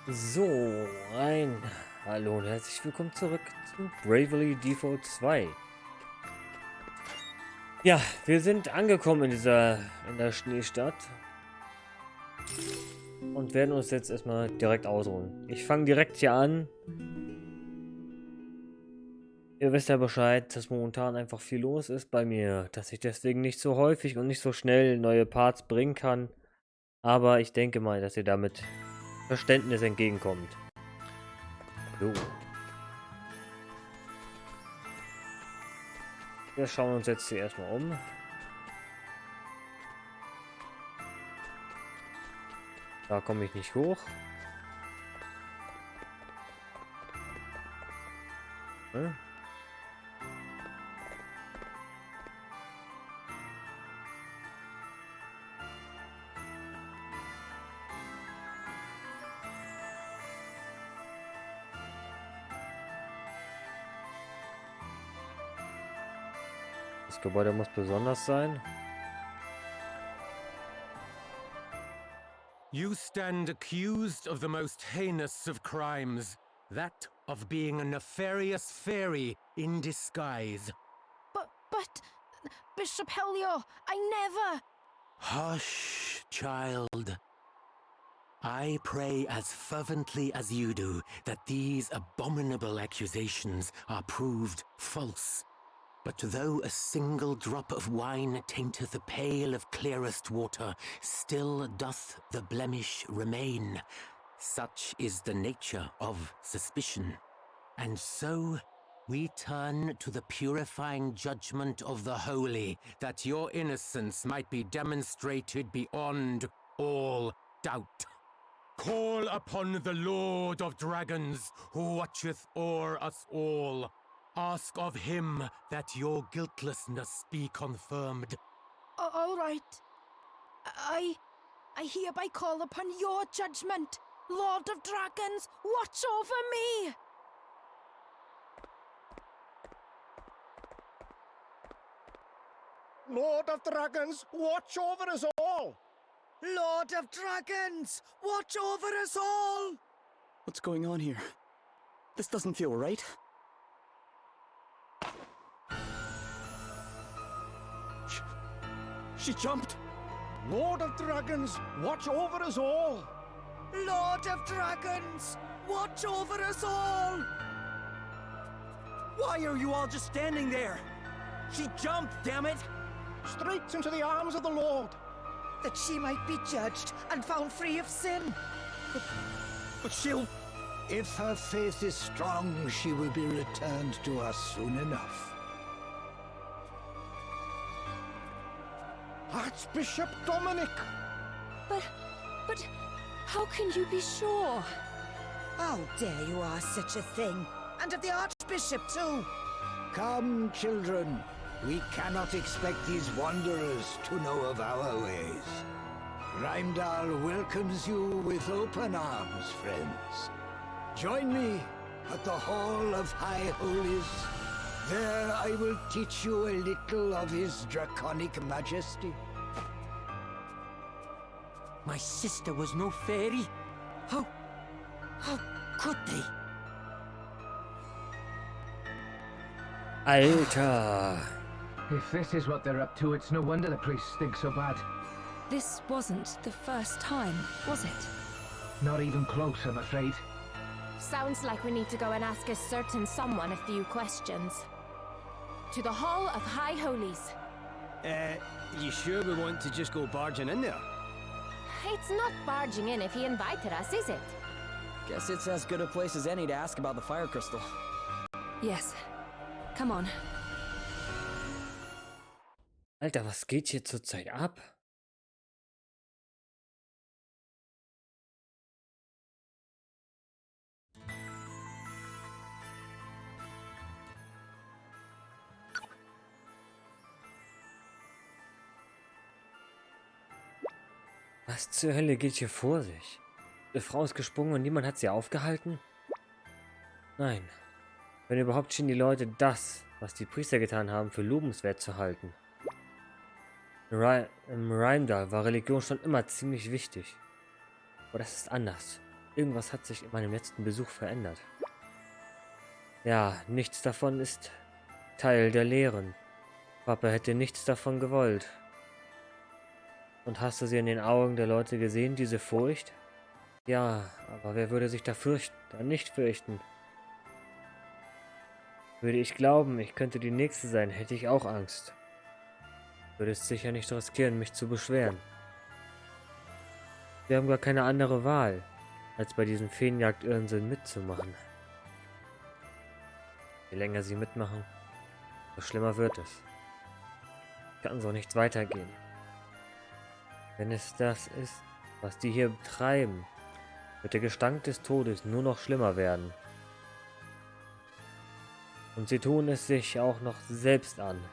So, Hallo und herzlich willkommen zurück zu Bravely Default 2. Ja, wir sind angekommen in der Schneestadt und werden uns jetzt erstmal direkt ausruhen. Ich fange direkt hier an. Ihr wisst ja Bescheid, dass momentan einfach viel los ist bei mir, dass ich deswegen nicht so häufig und nicht so schnell neue Parts bringen kann. Aber ich denke mal, dass ihr damit Verständnis entgegenkommt. So. Wir schauen uns jetzt hier erstmal um. Da komme ich nicht hoch. Hm? Das Gebäude muss besonders sein. You stand accused of the most heinous of crimes, that of being a nefarious fairy in disguise. But, Bishop Helio, I never... Hush, child. I pray as fervently as you do that these abominable accusations are proved false. But though a single drop of wine tainteth a pail of clearest water, still doth the blemish remain. Such is the nature of suspicion. And so we turn to the purifying judgment of the holy, that your innocence might be demonstrated beyond all doubt. Call upon the Lord of Dragons, who watcheth o'er us all. Ask of him that your guiltlessness be confirmed. All right. I hereby call upon your judgment. Lord of Dragons, watch over me! Lord of Dragons, watch over us all! Lord of Dragons, watch over us all! What's going on here? This doesn't feel right. She jumped! Lord of Dragons, watch over us all! Lord of Dragons, watch over us all! Why are you all just standing there? She jumped, damn it! Straight into the arms of the Lord! That she might be judged and found free of sin. But she'll... If her faith is strong, she will be returned to us soon enough. Archbishop Dominic! But how can you be sure? How dare you ask such a thing? And of the Archbishop, too! Come, children. We cannot expect these wanderers to know of our ways. Reimdall welcomes you with open arms, friends. Join me at the Hall of High Holies. There I will teach you a little of his draconic majesty. My sister was no fairy. How could they? Alter! If this is what they're up to, it's no wonder the priests stink so bad. This wasn't the first time, was it? Not even close, I'm afraid. Sounds like we need to go and ask a certain someone a few questions. To the Hall of High Holies. You sure we want to just go barging in there? It's not barging in if he invited us, is it? Guess it's as good a place as any to ask about the fire crystal. Yes. Come on. Alter, was geht hier zurzeit ab? Was zur Hölle geht hier vor sich? Die Frau ist gesprungen und niemand hat sie aufgehalten? Nein. Wenn überhaupt schienen die Leute das, was die Priester getan haben, für lobenswert zu halten. Im Reimdall war Religion schon immer ziemlich wichtig. Aber das ist anders. Irgendwas hat sich in meinem letzten Besuch verändert. Ja, nichts davon ist Teil der Lehren. Papa hätte nichts davon gewollt. Und hast du sie in den Augen der Leute gesehen, diese Furcht? Ja, aber wer würde sich da nicht fürchten? Würde ich glauben, ich könnte die Nächste sein, hätte ich auch Angst. Würdest sicher nicht riskieren, mich zu beschweren. Wir haben gar keine andere Wahl, als bei diesem Feenjagd-Irrsinn mitzumachen. Je länger sie mitmachen, desto schlimmer wird es. Kann so nicht weitergehen. Wenn es das ist, was die hier betreiben, wird der Gestank des Todes nur noch schlimmer werden. Und sie tun es sich auch noch selbst an.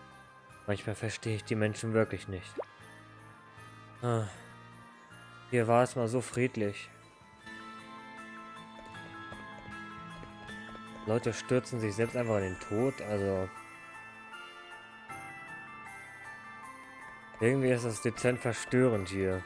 Manchmal verstehe ich die Menschen wirklich nicht. Hier war es mal so friedlich. Leute stürzen sich selbst einfach in den Tod, also... Irgendwie ist das dezent verstörend hier.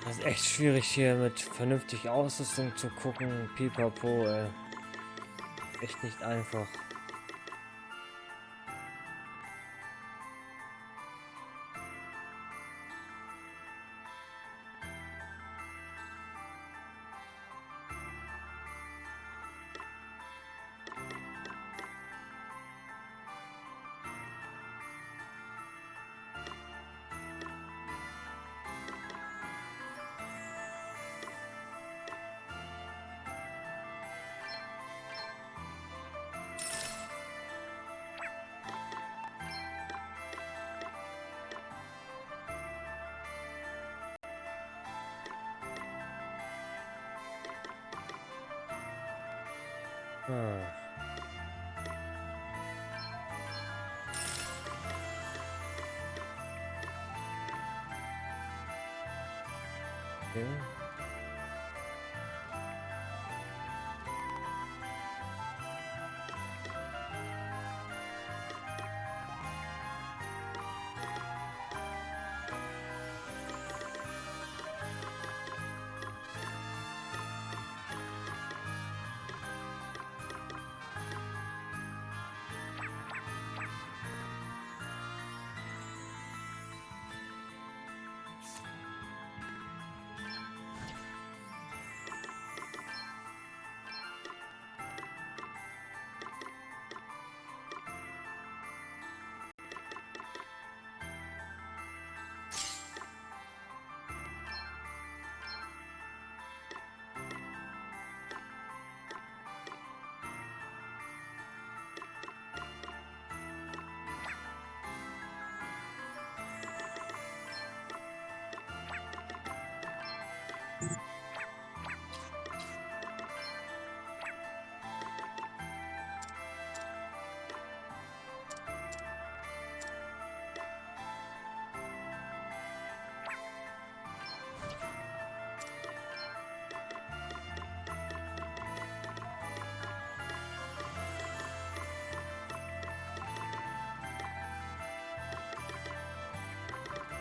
Das ist echt schwierig hier mit vernünftig Ausrüstung zu gucken. Pipapo, echt nicht einfach. Okay.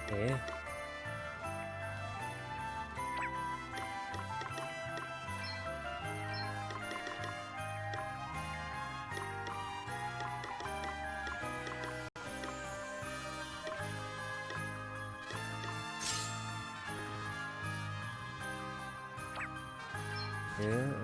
Okay. Okay,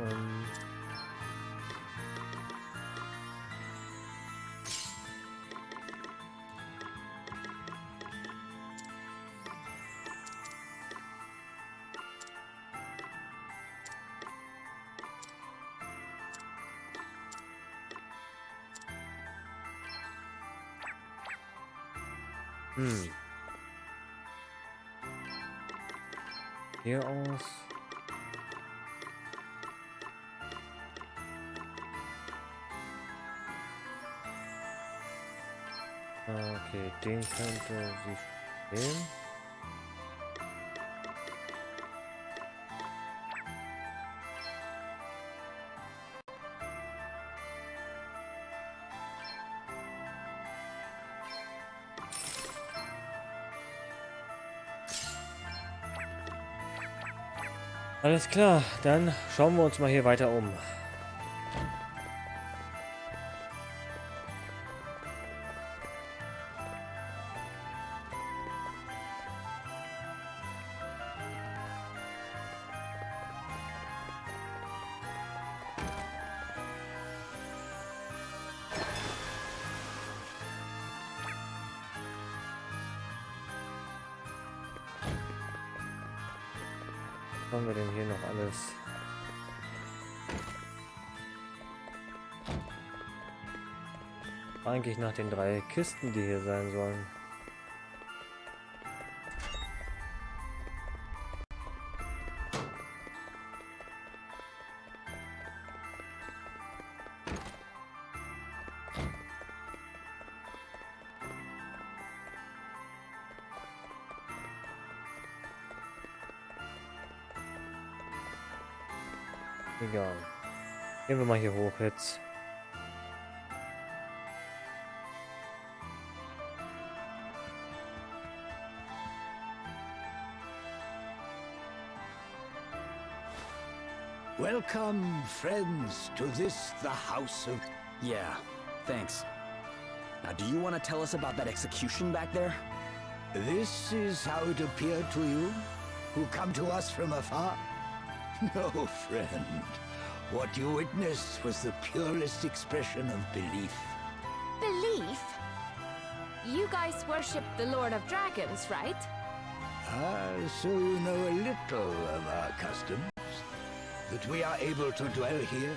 Hier aus. Okay, den könnte sie stehen. Alles klar, dann schauen wir uns mal hier weiter um. Was haben wir denn hier noch alles? Eigentlich nach den 3 Kisten, die hier sein sollen. Egal. Gehen wir mal hier hoch jetzt. Welcome, friends, to this, the house of... Yeah, thanks. Now, do you want to tell us about that execution back there? This is how it appeared to you, who come to us from afar? No, friend. What you witnessed was the purest expression of belief. Belief? You guys worship the Lord of Dragons, right? Ah, so you know a little of our customs. That we are able to dwell here,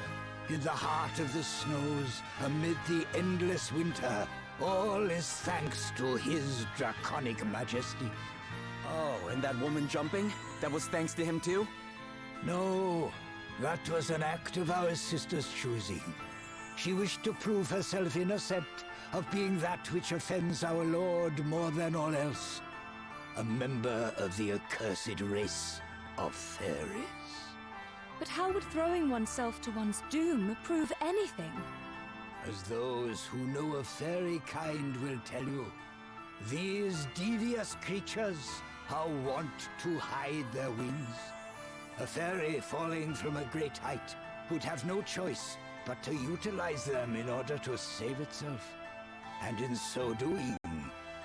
in the heart of the snows, amid the endless winter. All is thanks to his draconic majesty. Oh, and that woman jumping? That was thanks to him too? No, that was an act of our sister's choosing. She wished to prove herself innocent of being that which offends our Lord more than all else. A member of the accursed race of fairies. But how would throwing oneself to one's doom prove anything? As those who know of fairy kind will tell you, these devious creatures are wont to hide their wings. A fairy falling from a great height would have no choice but to utilize them in order to save itself, and in so doing,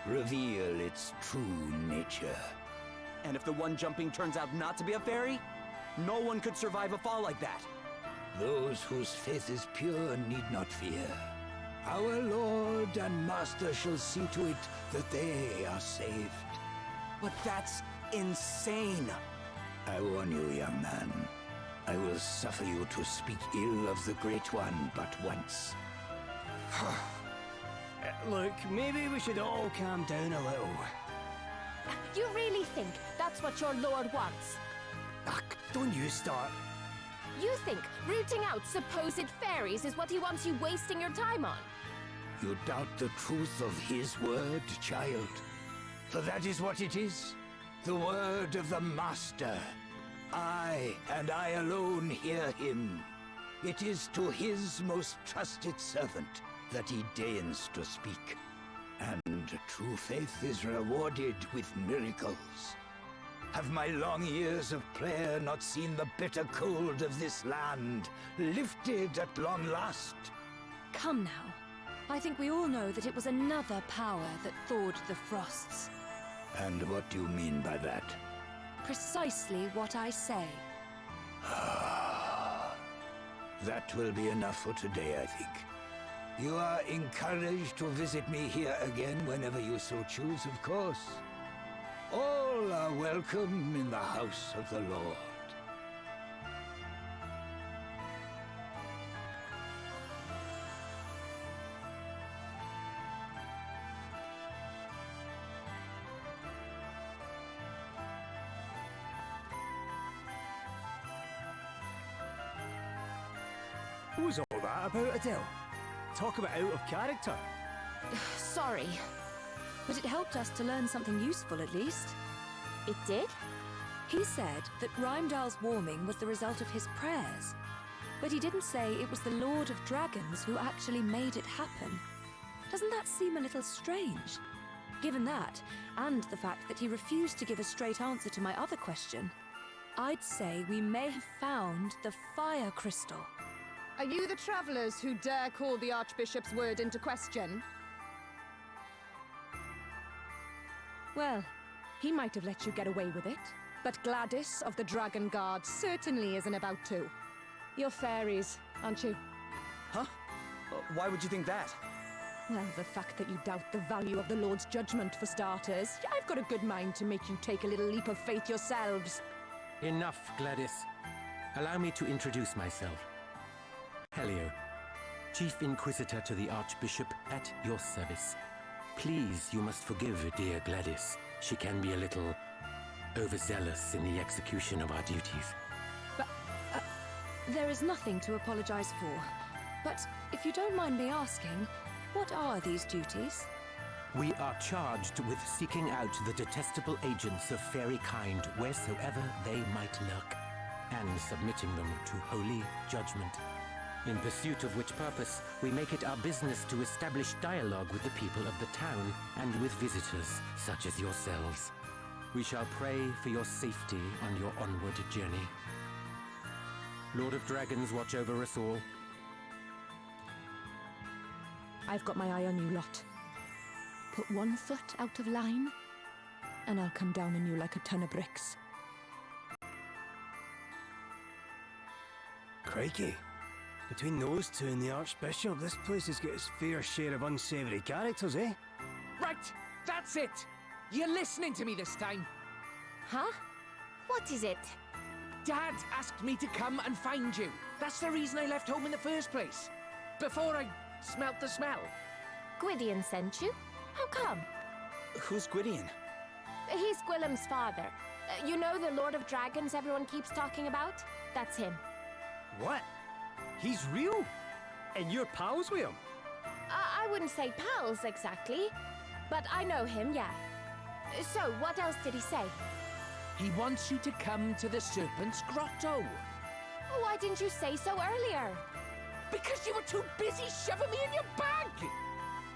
reveal its true nature. And if the one jumping turns out not to be a fairy, no one could survive a fall like that. Those whose faith is pure need not fear. Our Lord and Master shall see to it that they are saved. But that's insane. I warn you, young man. I will suffer you to speak ill of the Great One but once. Look, maybe we should all calm down a little. You really think that's what your lord wants? Ugh, don't you start. You think rooting out supposed fairies is what he wants you wasting your time on? You doubt the truth of his word, child? For that is what it is. The word of the Master. I, and I alone, hear him. It is to his most trusted servant that he deigns to speak. And true faith is rewarded with miracles. Have my long years of prayer not seen the bitter cold of this land lifted at long last? Come now. I think we all know that it was another power that thawed the frosts. And what do you mean by that? Precisely what I say. That will be enough for today, I think. You are encouraged to visit me here again whenever you so choose, of course. All are welcome in the house of the Lord. What was all that about, Adele? Talk about out of character. Sorry. But it helped us to learn something useful, at least. It did? He said that Reimdal's warming was the result of his prayers. But he didn't say it was the Lord of Dragons who actually made it happen. Doesn't that seem a little strange? Given that, and the fact that he refused to give a straight answer to my other question, I'd say we may have found the fire crystal. Are you the travelers who dare call the Archbishop's word into question? Well, he might have let you get away with it, but Gladys of the Dragon Guard certainly isn't about to. You're fairies, aren't you? Huh? Why would you think that? Well, the fact that you doubt the value of the Lord's judgment, for starters. I've got a good mind to make you take a little leap of faith yourselves. Enough, Gladys. Allow me to introduce myself. Helio, Chief Inquisitor to the Archbishop, at your service. Please, you must forgive dear Gladys. She can be a little overzealous in the execution of our duties. But, there is nothing to apologize for. But, if you don't mind me asking, what are these duties? We are charged with seeking out the detestable agents of fairy kind wheresoever they might lurk, and submitting them to holy judgment. In pursuit of which purpose, we make it our business to establish dialogue with the people of the town and with visitors such as yourselves. We shall pray for your safety on your onward journey. Lord of Dragons, watch over us all. I've got my eye on you lot. Put one foot out of line, and I'll come down on you like a ton of bricks. Crikey. Between those two and the Archbishop, this place has got its fair share of unsavoury characters, eh? Right, that's it. You're listening to me this time. Huh? What is it? Dad asked me to come and find you. That's the reason I left home in the first place. Before I smelt the smell. Gwydion sent you? How come? Who's Gwydion? He's Gwilym's father. You know the Lord of Dragons everyone keeps talking about? That's him. What? He's real? And you're pals with him? I wouldn't say pals exactly, but I know him, yeah. So, what else did he say? He wants you to come to the Serpent's Grotto. Why didn't you say so earlier? Because you were too busy shoving me in your bag!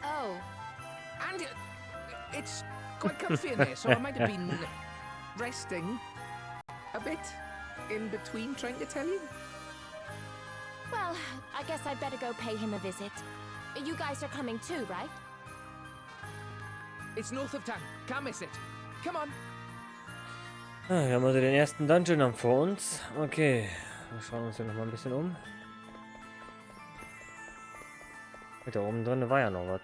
Oh. And it's quite comfy in there, so I might have been resting a bit in between trying to tell you. Well, I guess I'd better go pay him a visit. You guys are coming too, right? It's north of town. Can't miss it. Come on. Wir haben also den ersten Dungeon dann vor uns. Okay, wir schauen uns hier noch mal ein bisschen um. Da oben drin war ja noch was.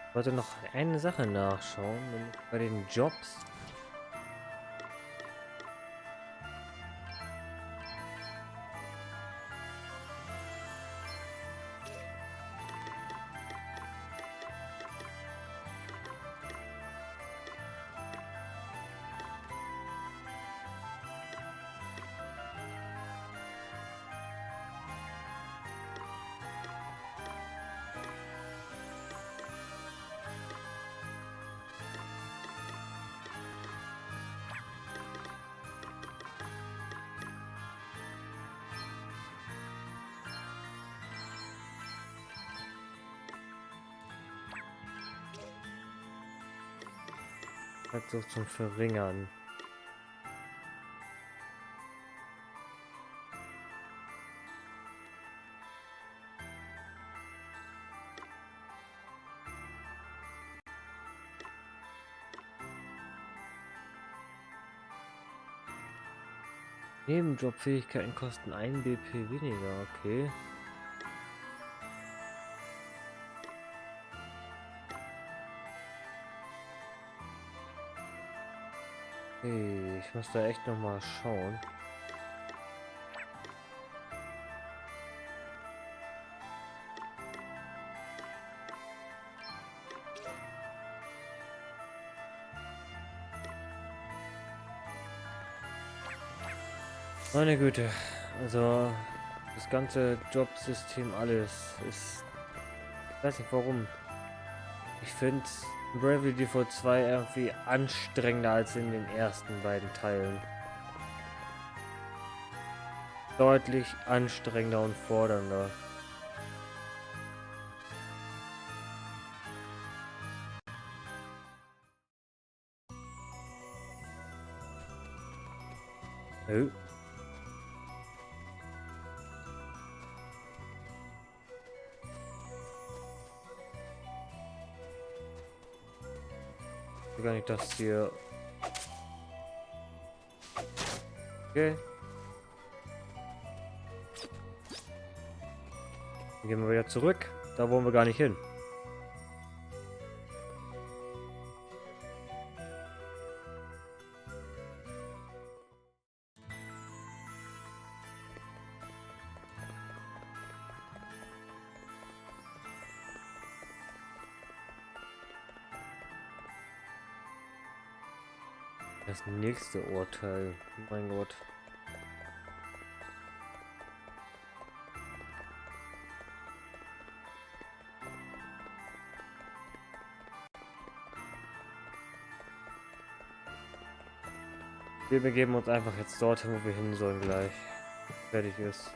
Ich wollte noch eine Sache nachschauen, nämlich bei den Jobs. So zum Verringern. Nebenjobfähigkeiten kosten 1 BP weniger, okay. Hey, ich muss da echt noch mal schauen. Meine Güte, also das ganze Jobsystem, alles ist, ich weiß nicht warum. Ich finde Bravely Default 2 irgendwie anstrengender als in den ersten beiden Teilen. Deutlich anstrengender und fordernder. Oh. Gar nicht das hier. Okay. Dann gehen wir wieder zurück. Da wollen wir gar nicht hin. Das nächste Urteil. Oh mein Gott. Wir begeben uns einfach jetzt dorthin, wo wir hin sollen gleich. Fertig ist.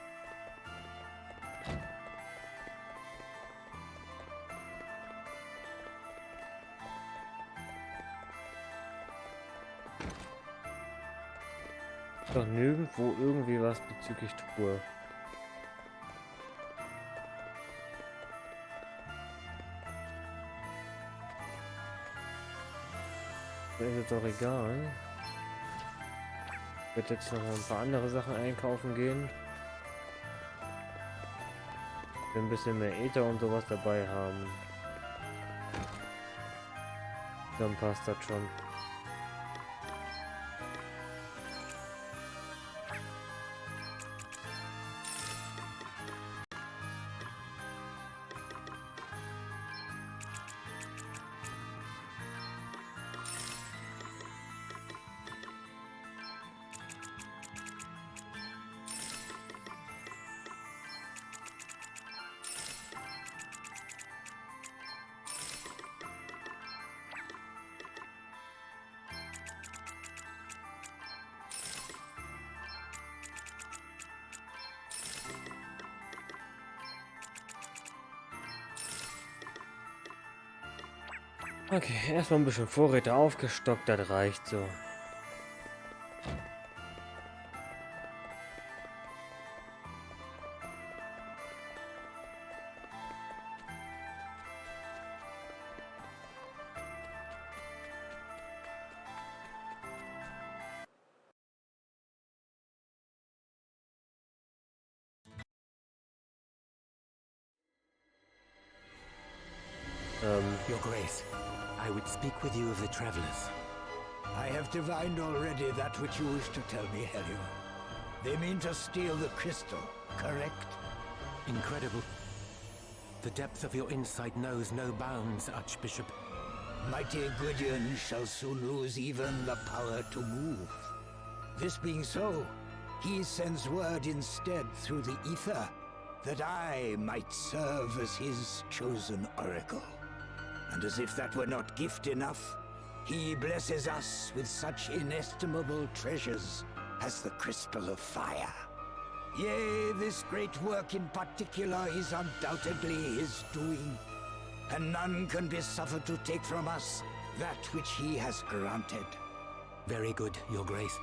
Doch nirgendwo irgendwie was bezüglich Truhe. Das ist jetzt auch egal. Ich werde jetzt noch ein paar andere Sachen einkaufen gehen. Wir ein bisschen mehr Ether und sowas dabei haben. Dann passt das schon. Okay, erstmal ein bisschen Vorräte aufgestockt, das reicht so. Your Grace, I would speak with you of the travelers. I have divined already that which you wish to tell me, Helio. They mean to steal the crystal, correct? Incredible. The depth of your insight knows no bounds, Archbishop. Mighty Gwydion shall soon lose even the power to move. This being so, he sends word instead through the ether that I might serve as his chosen oracle. And as if that were not gift enough, he blesses us with such inestimable treasures as the Crystal of Fire. Yea, this great work in particular is undoubtedly his doing, and none can be suffered to take from us that which he has granted. Very good, Your Grace.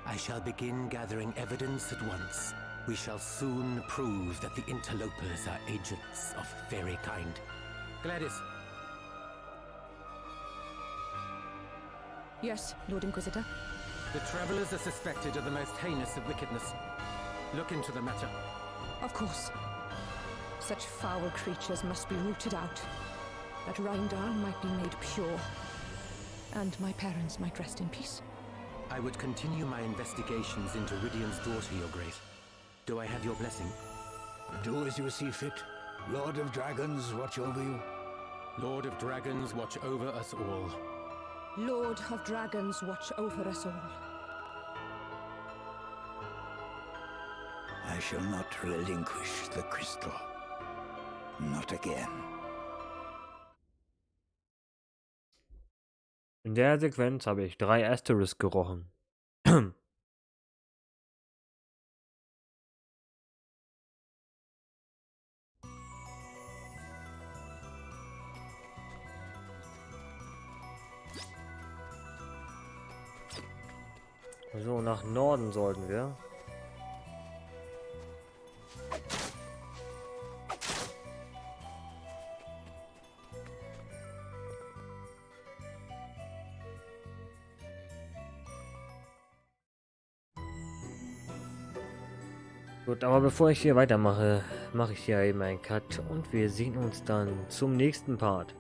I shall begin gathering evidence at once. We shall soon prove that the interlopers are agents of fairy kind. Gladys. Yes, Lord Inquisitor. The travelers are suspected of the most heinous of wickedness. Look into the matter. Of course. Such foul creatures must be rooted out, that Rheindal might be made pure, and my parents might rest in peace. I would continue my investigations into Rydian's daughter, Your Grace. Do I have your blessing? Do as you see fit. Lord of Dragons, watch over you. Lord of Dragons, watch over us all. Lord of Dragons, watch over us all. I shall not relinquish the crystal. Not again. In der Sequenz habe ich 3 Asterisks gerochen. So, nach Norden sollten wir. Gut, aber bevor ich hier weitermache, mache ich hier eben einen Cut und wir sehen uns dann zum nächsten Part.